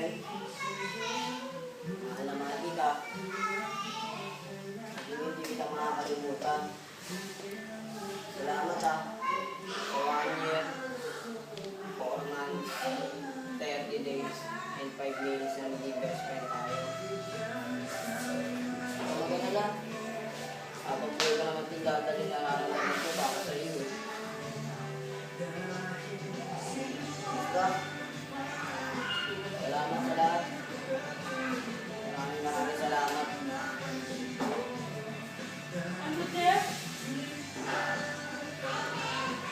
akin. Alamati ka. Hindi kita makakalimutan. Salamat ha. For 1 year, 4 months, 30 days, and 5 minutes na nag-best friend tayo. So maganda lang. Habang po ka naman tingdadali na nararamdaman ko para sa iyo. Basta, salamat sa lahat. Maraming salamat. Ano, Jeff?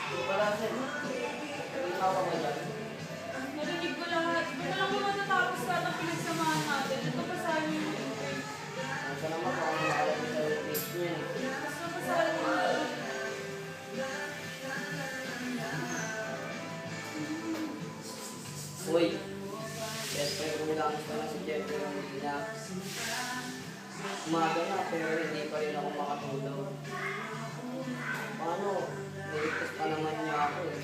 Ito pala, sir. Ikaw ka ba dyan? Narinig ko lahat. Ito na lang naman natapos lahat ang pinagsamahan natin. Ito pa sa amin yung okay. Ang salamat kung ano alam mo sa face niya. Mas napasala mo na. Uy, siyempre kumilangas pa lang si Jeffrey ng Medina. Umaga na pero hindi pa rin ako makatulog. Paano? Niligtas pa naman niya ako eh.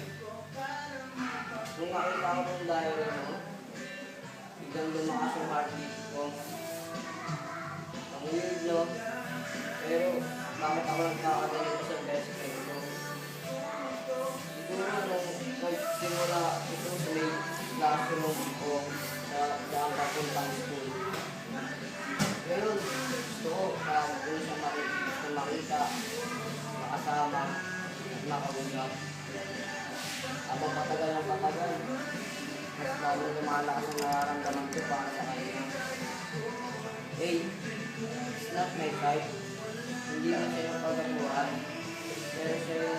Nung nakita ko ng diary mo, biglang lumakas yung heartbeat ko. Ang weird no? Pero bakit ako nagkakaganito sa best friend ko? Siguro nung nagsimula ito sa may classroom ko sa daan papuntang school. Ngayon, gusto ko kung sa makita, makasama, at makausap. Habang patagal ng patagal, mas lalong lumalakas ang nararamdaman ko para sa kanya. Hey, it's not my type. Hindi na siya yung pagkakuhan. Pero siya yung